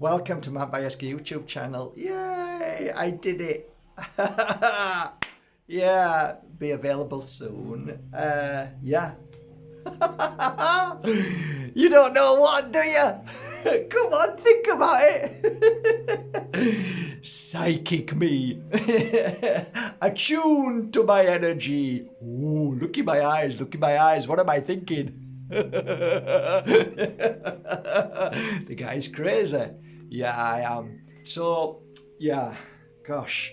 Welcome to my Bajerski YouTube channel. Yay! I did it. Yeah, be available soon. Yeah. You don't know what, do you? Come on, think about it. Psychic me. Attuned to my energy. Ooh, look in my eyes, look in my eyes. What am I thinking? The guy's crazy. Yeah, I am. So, yeah, gosh.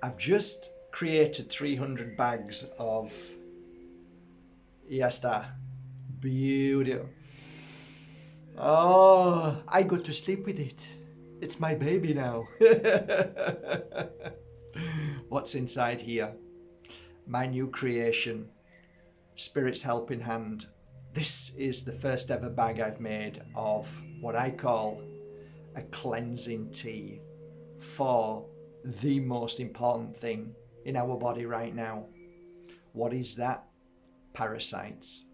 I've just created 300 bags of Yasta. Beautiful. Oh, I go to sleep with it. It's my baby now. What's inside here? My new creation, Spirit's Helping Hand. This is the first ever bag I've made of what I call a cleansing tea for the most important thing in our body right now. What is that? Parasites.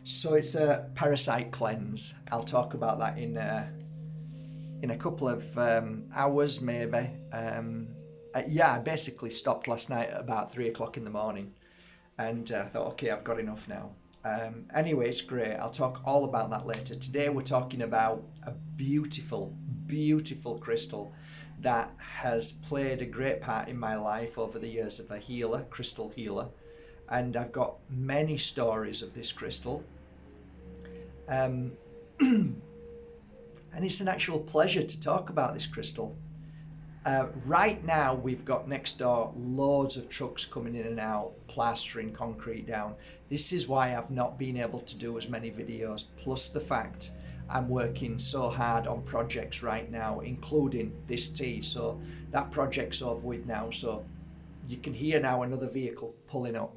So it's a parasite cleanse. I'll talk about that in a couple of hours maybe. Yeah, I basically stopped last night at about 3 o'clock in the morning and I thought, okay, I've got enough now. Anyway, it's great. I'll talk all about that later. Today we're talking about a beautiful, beautiful crystal that has played a great part in my life over the years of a healer, crystal healer. And I've got many stories of this crystal. And it's an actual pleasure to talk about this crystal. Right now, we've got next door loads of trucks coming in and out, plastering concrete down. This is why I've not been able to do as many videos, plus the fact I'm working so hard on projects right now, including this tea. So that project's over with now. So you can hear now another vehicle pulling up.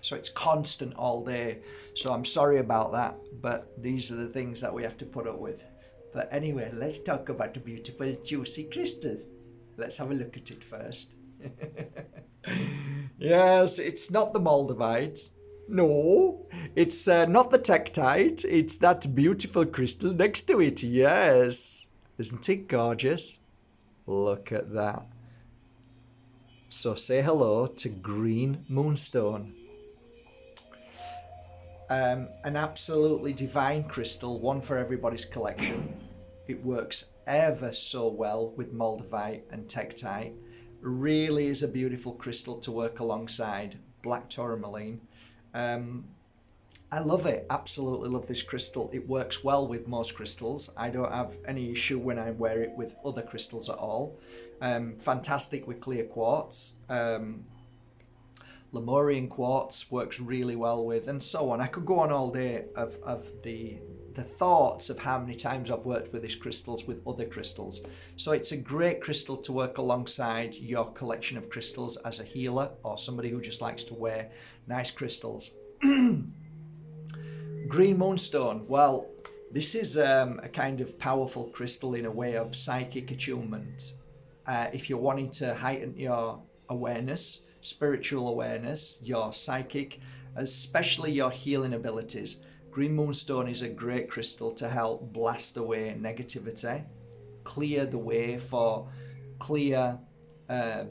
So it's constant all day. So I'm sorry about that, but these are the things that we have to put up with. But anyway, let's talk about the beautiful, juicy crystal. Let's have a look at it first. Yes, it's not the Moldavites. No, it's not the Tektite. It's that beautiful crystal next to it. Yes. Isn't it gorgeous? Look at that. So say hello to green Moonstone. An absolutely divine crystal, one for everybody's collection. It works ever so well with Moldavite and Tektite. Really is a beautiful crystal to work alongside black tourmaline. I love it, absolutely love this crystal. It works well with most crystals. I don't have any issue when I wear it with other crystals at all. Fantastic with clear quartz. Lemurian quartz works really well with, and so on. I could go on all day of the thoughts of how many times I've worked with these crystals with other crystals. So it's a great crystal to work alongside your collection of crystals as a healer or somebody who just likes to wear nice crystals. Green Moonstone. Well, this is a kind of powerful crystal in a way of psychic attunement. If you're wanting to heighten your awareness, spiritual awareness, your psychic, especially your healing abilities, Green Moonstone is a great crystal to help blast away negativity, clear the way for clear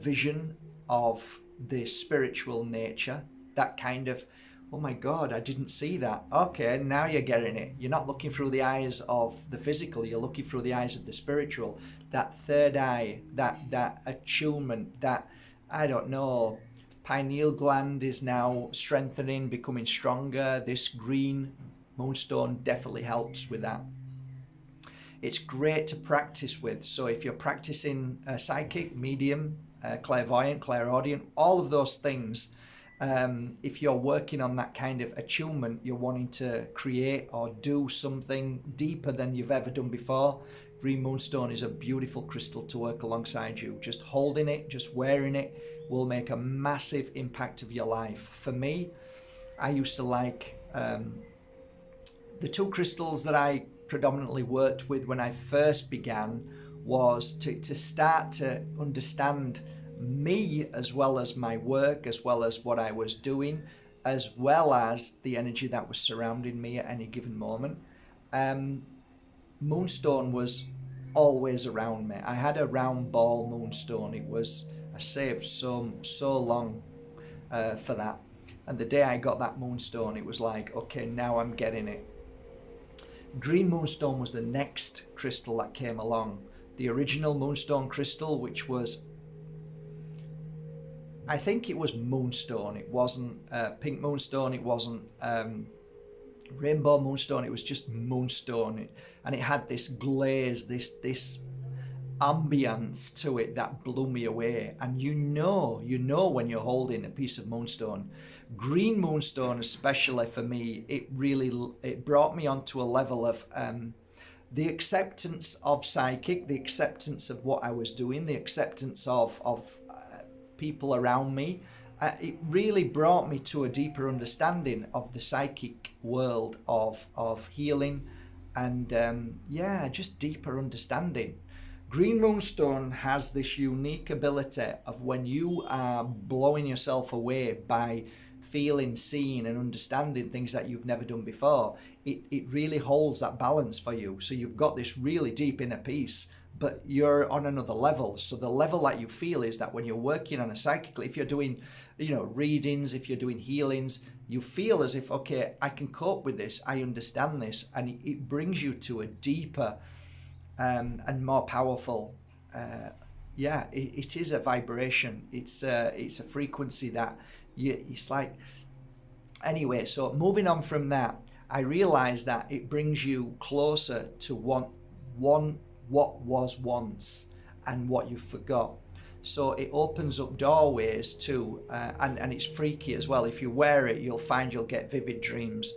vision of the spiritual nature, that kind of, oh my God, I didn't see that. Okay, now you're getting it. You're not looking through the eyes of the physical, you're looking through the eyes of the spiritual. That third eye, that attunement, that, I don't know, pineal gland is now strengthening, becoming stronger. This green Moonstone definitely helps with that. It's great to practice with. So if you're practicing psychic, medium, clairvoyant, clairaudient, all of those things, if you're working on that kind of attunement, you're wanting to create or do something deeper than you've ever done before, Green Moonstone is a beautiful crystal to work alongside you. Just holding it, just wearing it will make a massive impact of your life. For me, I used to like the two crystals that I predominantly worked with when I first began was to start to understand me as well as my work, as well as what I was doing, as well as the energy that was surrounding me at any given moment. Moonstone was always around me. I had a round ball Moonstone. I saved so long for that. And the day I got that Moonstone, it was like, okay, now I'm getting it. Green Moonstone was the next crystal that came along. The original Moonstone crystal, which was, I think it was Moonstone. It wasn't Pink Moonstone. It wasn't Rainbow Moonstone. It was just Moonstone. And it had this glaze, this ambience to it that blew me away. And you know when you're holding a piece of Moonstone. Green Moonstone, especially for me, it brought me onto a level of the acceptance of psychic, the acceptance of what I was doing, the acceptance of people around me. It really brought me to a deeper understanding of the psychic world, of healing, and just deeper understanding. Green Moonstone has this unique ability of when you are blowing yourself away by feeling, seeing and understanding things that you've never done before, it really holds that balance for you. So you've got this really deep inner peace, but you're on another level. So the level that you feel is that when you're working on a psychically, if you're doing, readings, if you're doing healings, you feel as if, okay, I can cope with this, I understand this, and it brings you to a deeper and more powerful. It is a vibration. It's a frequency that it's like. Anyway, so moving on from that, I realized that it brings you closer to what was once and what you forgot. So it opens up doorways to, and it's freaky as well. If you wear it, you'll find you'll get vivid dreams.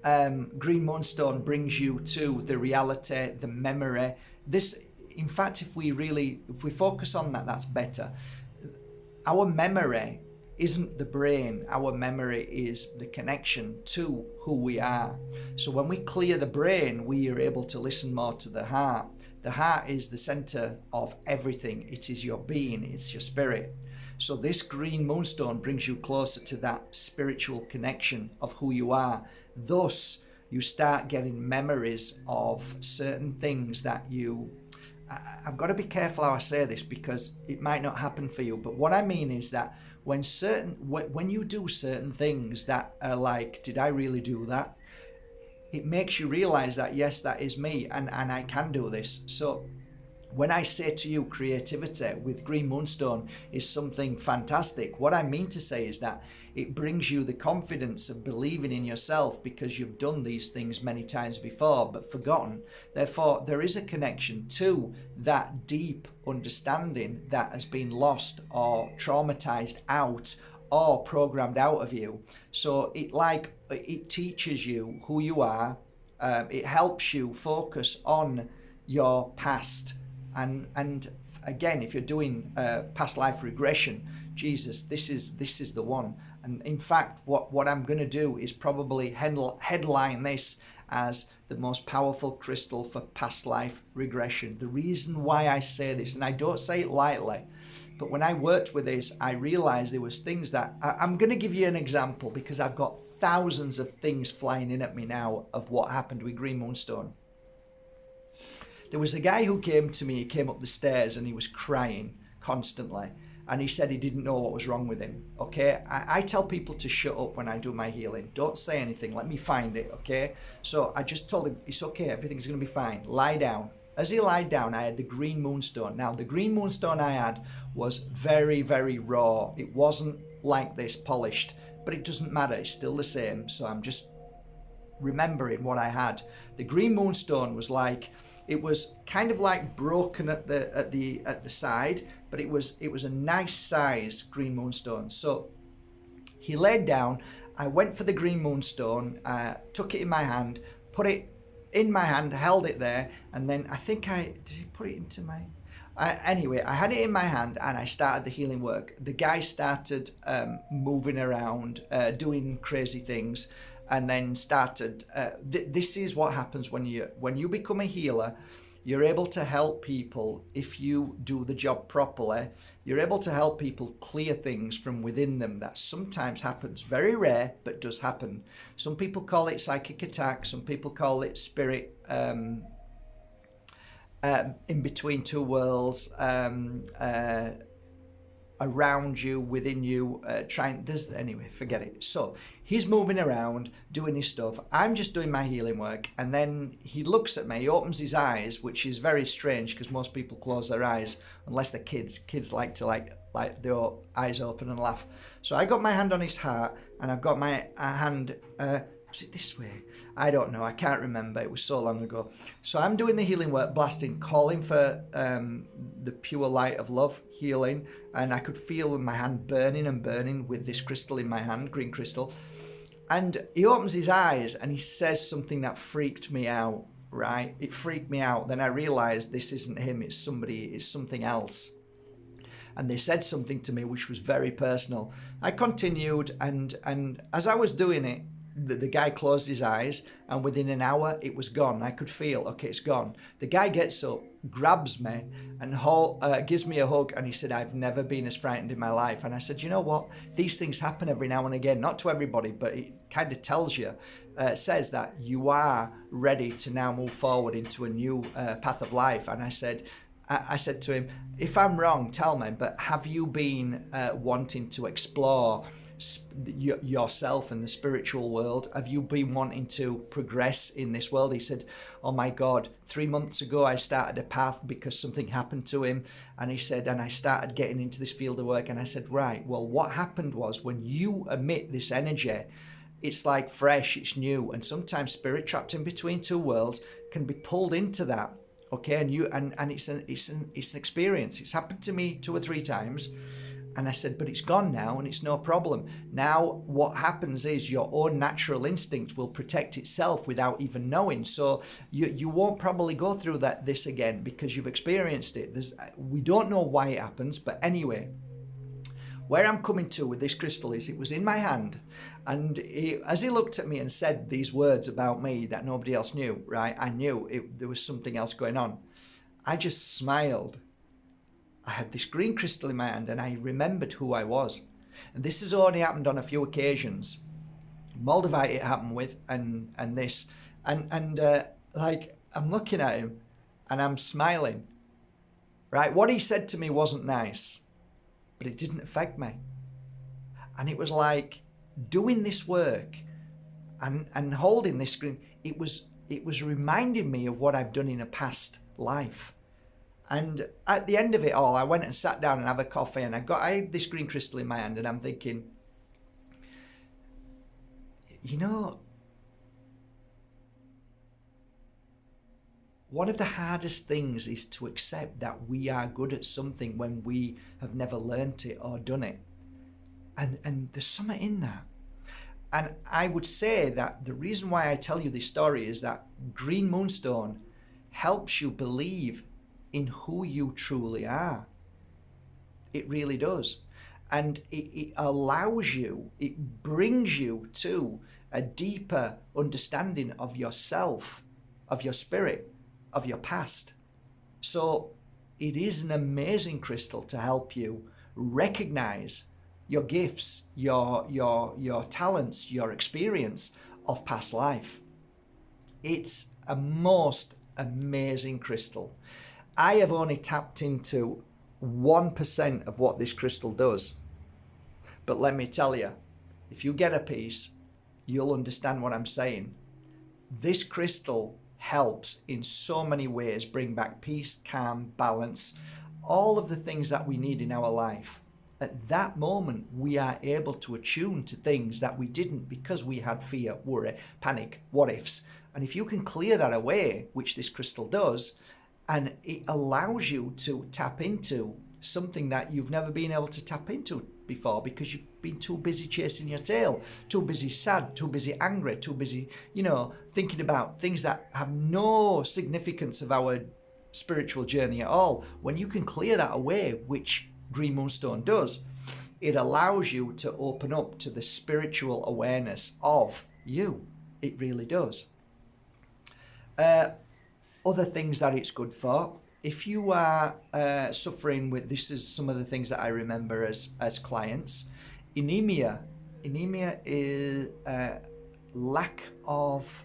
Green Moonstone brings you to the reality, the memory. This, in fact, if we focus on that, that's better. Our memory isn't the brain. Our memory is the connection to who we are. So when we clear the brain, we are able to listen more to the heart. The heart is the center of everything. It is your being, it's your spirit. So this green moonstone brings you closer to that spiritual connection of who you are. Thus, you start getting memories of certain things that I've got to be careful how I say this because it might not happen for you. But what I mean is that when you do certain things that are like, did I really do that? It makes you realize that, yes, that is me and I can do this. So when I say to you creativity with Green Moonstone is something fantastic, what I mean to say is that it brings you the confidence of believing in yourself because you've done these things many times before but forgotten. Therefore, there is a connection to that deep understanding that has been lost or traumatized out or programmed out of you. So it teaches you who you are. It helps you focus on your past. And again, if you're doing past life regression, Jesus, this is the one. And in fact, what I'm going to do is probably headline this as the most powerful crystal for past life regression. The reason why I say this, and I don't say it lightly, but when I worked with this, I realized there was things that I'm going to give you an example because I've got thousands of things flying in at me now of what happened with Green Moonstone. There was a guy who came to me, he came up the stairs and he was crying constantly. And he said he didn't know what was wrong with him, okay? I tell people to shut up when I do my healing. Don't say anything, let me find it, okay? So I just told him, it's okay, everything's gonna be fine, lie down. As he lied down, I had the Green Moonstone. Now, the Green Moonstone I had was very, very raw. It wasn't like this, polished, but it doesn't matter, it's still the same. So I'm just remembering what I had. The Green Moonstone was like, it was kind of like broken at the side, but it was a nice size Green Moonstone. So he laid down. I went for the Green Moonstone, took it in my hand, put it in my hand, held it there, and then I think did he put it into my? Anyway, I had it in my hand and I started the healing work. The guy started moving around, doing crazy things. And then started. This is what happens when you become a healer. You're able to help people if you do the job properly. You're able to help people clear things from within them that sometimes happens. Very rare, but does happen. Some people call it psychic attack. Some people call it spirit in between two worlds. Around you, within you, anyway, forget it. So he's moving around, doing his stuff. I'm just doing my healing work. And then he looks at me, he opens his eyes, which is very strange because most people close their eyes, unless they're kids. Kids like to like their eyes open and laugh. So I got my hand on his heart, and I've got my hand, was it this way? I don't know. I can't remember. It was so long ago. So I'm doing the healing work, blasting, calling for the pure light of love, healing. And I could feel my hand burning and burning with this crystal in my hand, green crystal. And he opens his eyes and he says something that freaked me out, right? It freaked me out. Then I realized this isn't him. It's something else. And they said something to me which was very personal. I continued, and as I was doing it, the guy closed his eyes, and within an hour it was gone. I could feel, okay, it's gone. The guy gets up, grabs me, and gives me a hug, and he said, I've never been as frightened in my life. And I said, you know what? These things happen every now and again, not to everybody, but it kind of tells you, says that you are ready to now move forward into a new path of life. And I said to him, if I'm wrong, tell me, but have you been wanting to explore yourself and the spiritual world? Have you been wanting to progress in this world? He said, oh my God, 3 months ago I started a path because something happened to him. And he said, and I started getting into this field of work. And I said, right, well, what happened was when you emit this energy, it's like fresh, it's new. And sometimes spirit trapped in between two worlds can be pulled into that. Okay, and it's an experience. It's happened to me 2 or 3 times. And I said, but it's gone now and it's no problem. Now what happens is your own natural instinct will protect itself without even knowing. So you won't probably go through this again because you've experienced it. We don't know why it happens, but anyway, where I'm coming to with this crystal is it was in my hand. And as he looked at me and said these words about me that nobody else knew, right? I knew there was something else going on. I just smiled. I had this green crystal in my hand and I remembered who I was. And this has only happened on a few occasions. Moldavite it happened with, and this. And like, I'm looking at him and I'm smiling. Right? What he said to me wasn't nice, but it didn't affect me. And it was like doing this work and holding this screen, it was reminding me of what I've done in a past life. And at the end of it all, I went and sat down and had a coffee, and I had this green crystal in my hand, and I'm thinking, you know, one of the hardest things is to accept that we are good at something when we have never learnt it or done it. And there's something in that. And I would say that the reason why I tell you this story is that green moonstone helps you believe in who you truly are. It really does. And it allows you, it brings you to a deeper understanding of yourself, of your spirit, of your past. So it is an amazing crystal to help you recognize your gifts, your talents, your experience of past life. It's a most amazing crystal. I have only tapped into 1% of what this crystal does. But let me tell you, if you get a piece, you'll understand what I'm saying. This crystal helps in so many ways bring back peace, calm, balance, all of the things that we need in our life. At that moment, we are able to attune to things that we didn't because we had fear, worry, panic, what ifs. And if you can clear that away, which this crystal does, and it allows you to tap into something that you've never been able to tap into before because you've been too busy chasing your tail, too busy sad, too busy angry, too busy, thinking about things that have no significance of our spiritual journey at all. When you can clear that away, which Green Moonstone does, it allows you to open up to the spiritual awareness of you. It really does. Other things that it's good for. If you are suffering with, this is some of the things that I remember as clients, anemia. Anemia is lack of,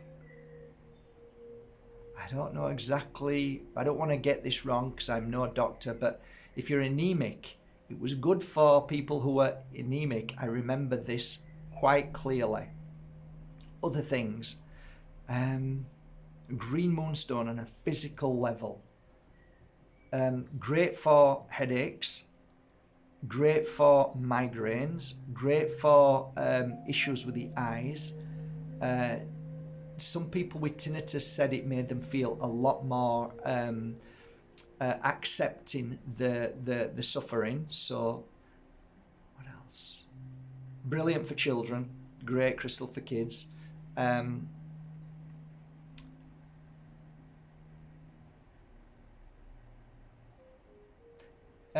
I don't know exactly, I don't want to get this wrong because I'm no doctor, but if you're anemic, it was good for people who were anemic. I remember this quite clearly. Other things, green moonstone on a physical level. Great for headaches, great for migraines, great for issues with the eyes. Some people with tinnitus said it made them feel a lot more accepting the suffering. So, what else? Brilliant for children, great crystal for kids.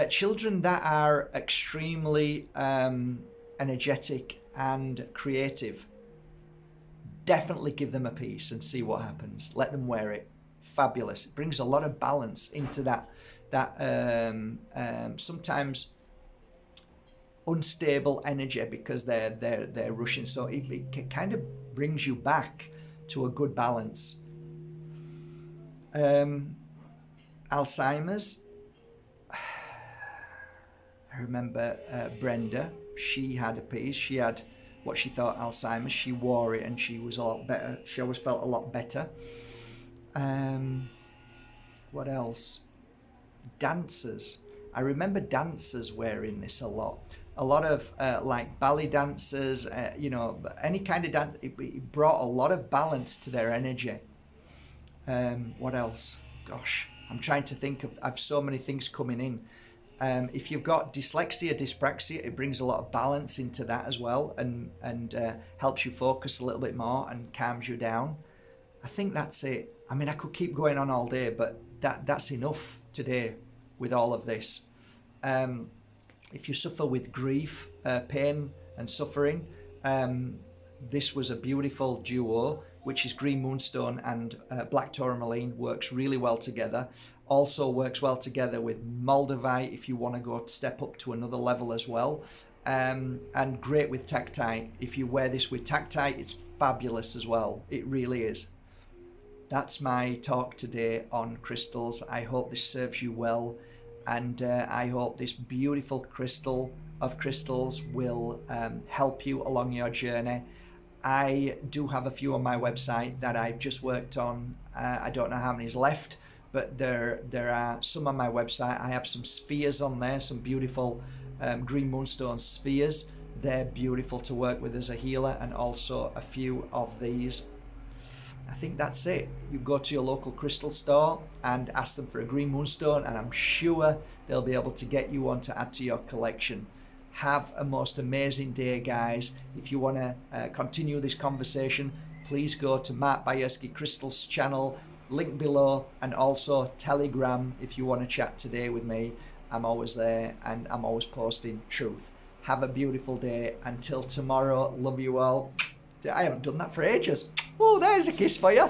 Children that are extremely energetic and creative, definitely give them a piece and see what happens. Let them wear it. Fabulous. It brings a lot of balance into that sometimes unstable energy because they're rushing. So it kind of brings you back to a good balance. Alzheimer's. I remember Brenda, she had a piece. She had what she thought Alzheimer's. She wore it and she was a lot better. She always felt a lot better. What else? Dancers. I remember dancers wearing this a lot. A lot of like ballet dancers, any kind of dance. It brought a lot of balance to their energy. What else? Gosh, I'm trying to think of. I have so many things coming in. If you've got dyslexia, dyspraxia, it brings a lot of balance into that as well, and helps you focus a little bit more and calms you down. I think that's it. I mean, I could keep going on all day, but that's enough today with all of this. If you suffer with grief, pain and suffering, this was a beautiful duo, which is green moonstone and black tourmaline, works really well together. Also works well together with moldavite if you want to go step up to another level as well. And great with tactite. If you wear this with tactite, it's fabulous as well. It really is. That's my talk today on crystals. I hope this serves you well, and I hope this beautiful crystal of crystals will help you along your journey. I do have a few on my website that I've just worked on. I don't know how many is left, but there are some on my website. I have some spheres on there, some beautiful green moonstone spheres. They're beautiful to work with as a healer, and also a few of these. I think that's it. You go to your local crystal store and ask them for a green moonstone, and I'm sure they'll be able to get you one to add to your collection. Have a most amazing day, guys. If you want to continue this conversation, please go to Mark Bajerski Crystals channel, link below, and also Telegram if you want to chat today with me. I'm always there and I'm always posting truth. Have a beautiful day. Until tomorrow, love you all. I haven't done that for ages. Oh, there's a kiss for you.